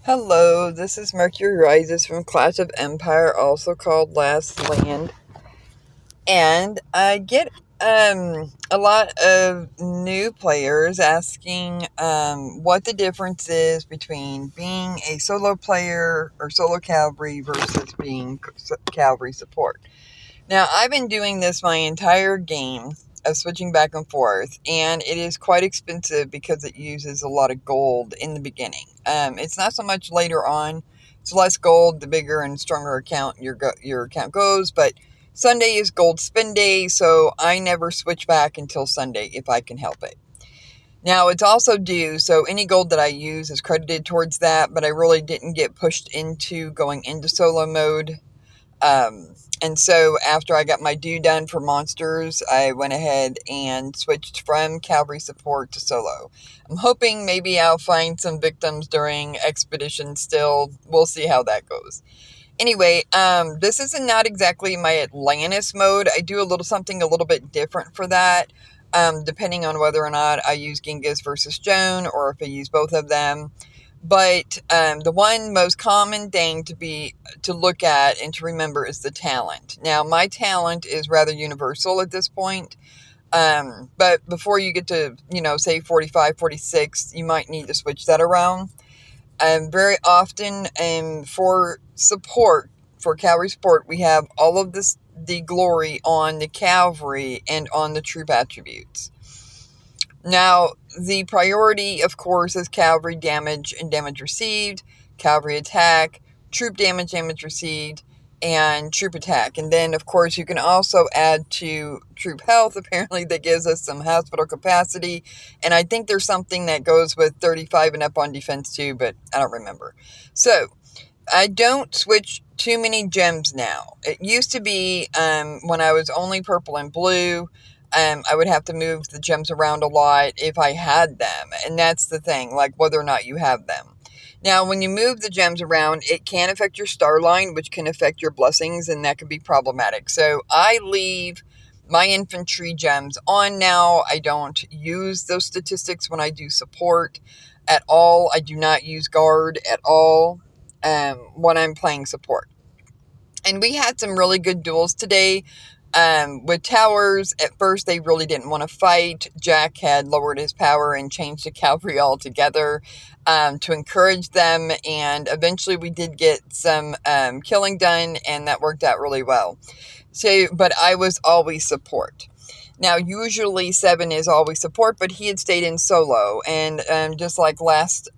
Hello, this is Mercury Rises from Clash of Empire, also called Last Land. And I get a lot of new players asking what the difference is between being a solo player or solo cavalry versus being cavalry support. Now, I've been doing this my entire game of switching back and forth, and it is quite expensive because it uses a lot of gold in the beginning. It's not so much later on. It's less gold the bigger and stronger your account goes, but Sunday is gold spend day, so I never switch back until Sunday if I can help it. Now, it's also due, so any gold that I use is credited towards that, but I really didn't get pushed into going into solo mode. And so after I got my due done for monsters, I went ahead and switched from cavalry support to solo. I'm hoping maybe I'll find some victims during expedition still. We'll see how that goes. Anyway, this is not exactly my Atlantis mode. I do something a little bit different for that, depending on whether or not I use Genghis versus Joan or if I use both of them. But the one most common thing to look at and to remember is the talent. Now, my talent is rather universal at this point. But before you get to, say 45, 46, you might need to switch that around. Very often, for support, for cavalry support, we have all of the glory on the cavalry and on the troop attributes. Now, the priority, of course, is cavalry damage and damage received, cavalry attack, troop damage, damage received, and troop attack. And then, of course, you can also add to troop health. Apparently, that gives us some hospital capacity. And I think there's something that goes with 35 and up on defense too, but I don't remember. So, I don't switch too many gems now. It used to be when I was only purple and blue, I would have to move the gems around a lot if I had them. And that's the thing, like whether or not you have them. Now, when you move the gems around, it can affect your star line, which can affect your blessings, and that can be problematic. So I leave my infantry gems on now. I don't use those statistics when I do support at all. I do not use guard at all when I'm playing support. And we had some really good duels today. With towers, at first they really didn't want to fight. Jack had lowered his power and changed to cavalry altogether to encourage them. And eventually we did get some killing done, and that worked out really well. But I was always support. Now, usually 7 is always support, but he had stayed in solo. And just like last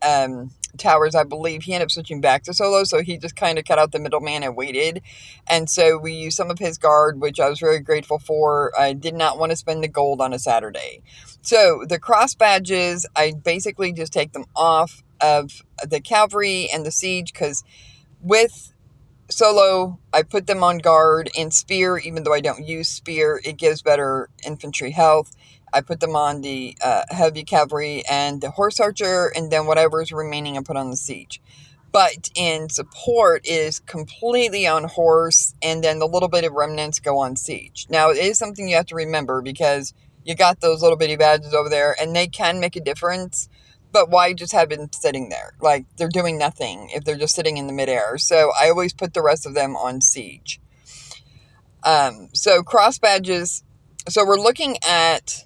towers, I believe, he ended up switching back to solo. So he just kind of cut out the middleman and waited. And so we used some of his guard, which I was very grateful for. I did not want to spend the gold on a Saturday. So the cross badges, I basically just take them off of the cavalry and the siege, because with solo, I put them on guard and spear. Even though I don't use spear, it gives better infantry health. I put them on the heavy cavalry and the horse archer, and then whatever is remaining I put on the siege. But in support is completely on horse, and then the little bit of remnants go on siege. Now, it is something you have to remember, because you got those little bitty badges over there, and they can make a difference. But why just have them sitting there? Like, they're doing nothing if they're just sitting in the midair. So I always put the rest of them on siege. So cross badges. So we're looking at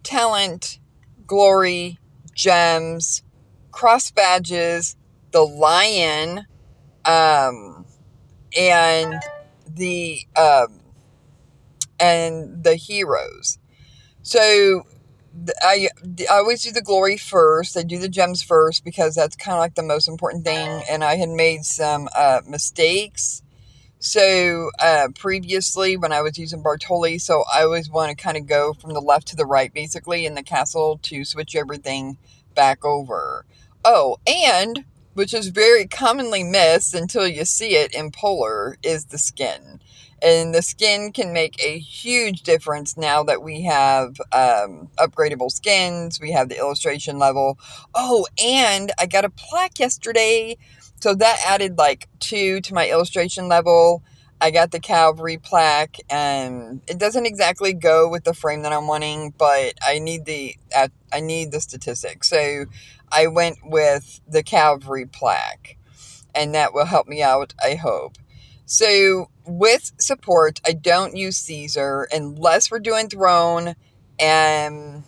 talent, glory, gems, cross badges, the lion, and the heroes. So I always do the glory first. I do the gems first because that's kind of like the most important thing. And I had made some mistakes. So previously when I was using Bartoli, so I always want to kind of go from the left to the right, basically, in the castle to switch everything back over. Oh, and which is very commonly missed until you see it in Polar, is the skin. And the skin can make a huge difference now that we have upgradable skins. We have the illustration level. Oh, and I got a plaque yesterday. So that added like 2 to my illustration level. I got the Cavalry plaque, and it doesn't exactly go with the frame that I'm wanting, but I need the statistics. So I went with the Cavalry plaque, and that will help me out, I hope. So with support, I don't use Caesar unless we're doing throne, and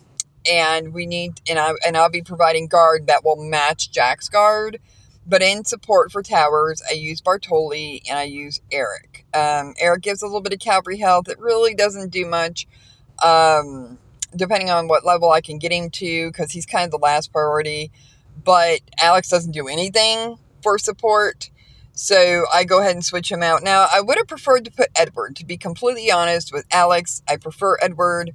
we need and I'll be providing guard that will match Jack's guard. But in support for towers, I use Bartoli and I use Eric. Eric gives a little bit of cavalry health. It really doesn't do much, um, depending on what level I can get him to, because he's kind of the last priority. But Alex doesn't do anything for support, so I go ahead and switch him out. Now, I would have preferred to put Edward, to be completely honest with Alex. I prefer Edward.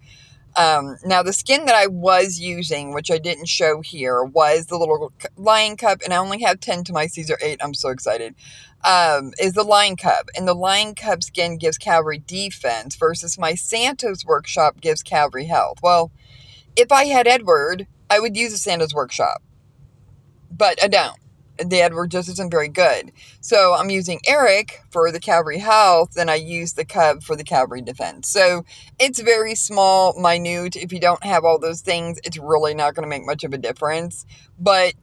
Now, the skin that I was using, which I didn't show here, was the little lion cub, and I only have 10 to my Caesar 8. I'm so excited. Is the lion cub. And the lion cub skin gives cavalry defense versus my Santa's workshop gives cavalry health. Well, if I had Edward, I would use a Santa's workshop, but I don't. The Edward just isn't very good. So I'm using Eric for the cavalry health, then I use the cub for the cavalry defense. So it's very small, minute. If you don't have all those things, it's really not going to make much of a difference. But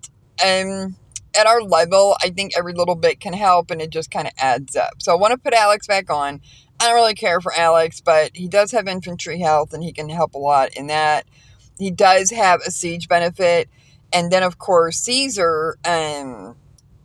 at our level, I think every little bit can help, and it just kind of adds up. So I want to put Alex back on. I don't really care for Alex, but he does have infantry health, and he can help a lot in that. He does have a siege benefit. And then, of course, Caesar,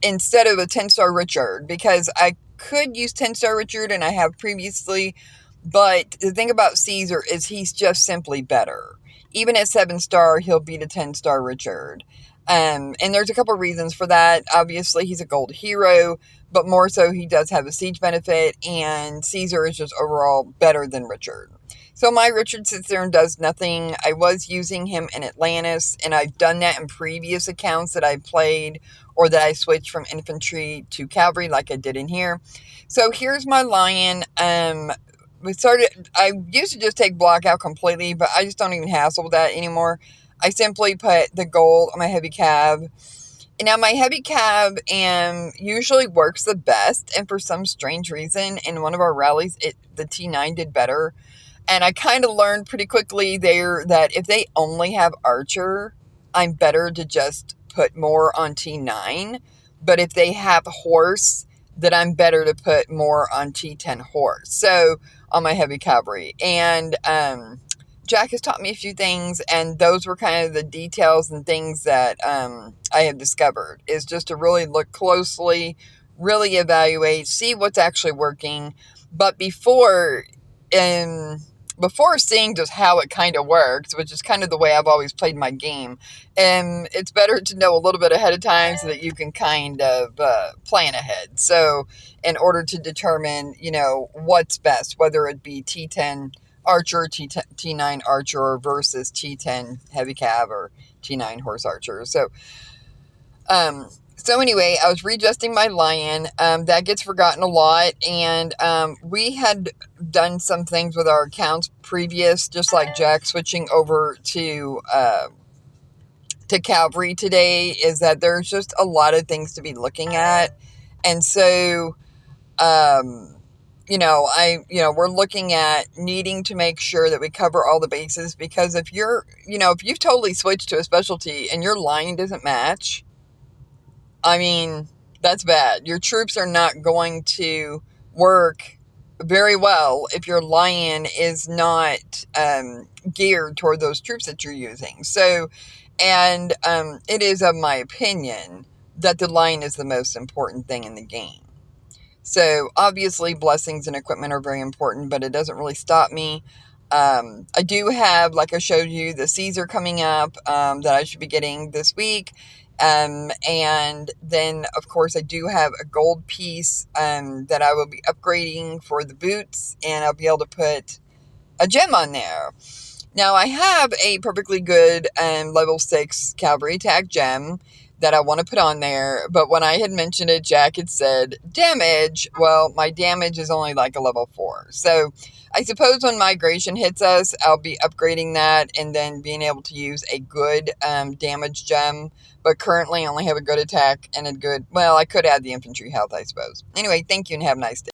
instead of a 10-star Richard, because I could use 10-star Richard, and I have previously, but the thing about Caesar is he's just simply better. Even at 7-star, he'll beat a 10-star Richard. And there's a couple reasons for that. Obviously, he's a gold hero, but more so he does have a siege benefit, and Caesar is just overall better than Richard. So my Richard sits there and does nothing. I was using him in Atlantis, and I've done that in previous accounts that I played, or that I switched from infantry to cavalry like I did in here. So here's my lion. I used to just take block out completely, but I just don't even hassle with that anymore. I simply put the gold on my heavy cab. And now my heavy cab usually works the best, and for some strange reason, in one of our rallies, the T9 did better. And I kind of learned pretty quickly there that if they only have Archer, I'm better to just put more on T9. But if they have Horse, then I'm better to put more on T10 Horse. So on my heavy cavalry. And Jack has taught me a few things, and those were kind of the details and things that I have discovered, is just to really look closely, really evaluate, see what's actually working. But before seeing just how it kind of works, which is kind of the way I've always played my game, it's better to know a little bit ahead of time so that you can kind of plan ahead. So in order to determine, what's best, whether it be T10 Archer, T9 Archer versus T10 Heavy Cav or T9 Horse Archer. So anyway, I was readjusting my lion. That gets forgotten a lot, and we had done some things with our accounts previous, just like Jack switching over to Cavalry today, is that there's just a lot of things to be looking at. And so, we're looking at needing to make sure that we cover all the bases, because if you've totally switched to a specialty and your line doesn't match, I mean, that's bad. Your troops are not going to work very well if your lion is not geared toward those troops that you're using. So, and it is of my opinion that the lion is the most important thing in the game. So obviously blessings and equipment are very important, but it doesn't really stop me. I do have, like I showed you, the Caesar coming up that I should be getting this week. And then, of course, I do have a gold piece that I will be upgrading for the boots, and I'll be able to put a gem on there. Now, I have a perfectly good level 6 cavalry attack gem that I want to put on there, but when I had mentioned it, Jack had said damage. Well, my damage is only like a level 4. So I suppose when migration hits us, I'll be upgrading that and then being able to use a good damage gem. But currently I only have a good attack and I could add the infantry health, I suppose. Anyway, thank you and have a nice day.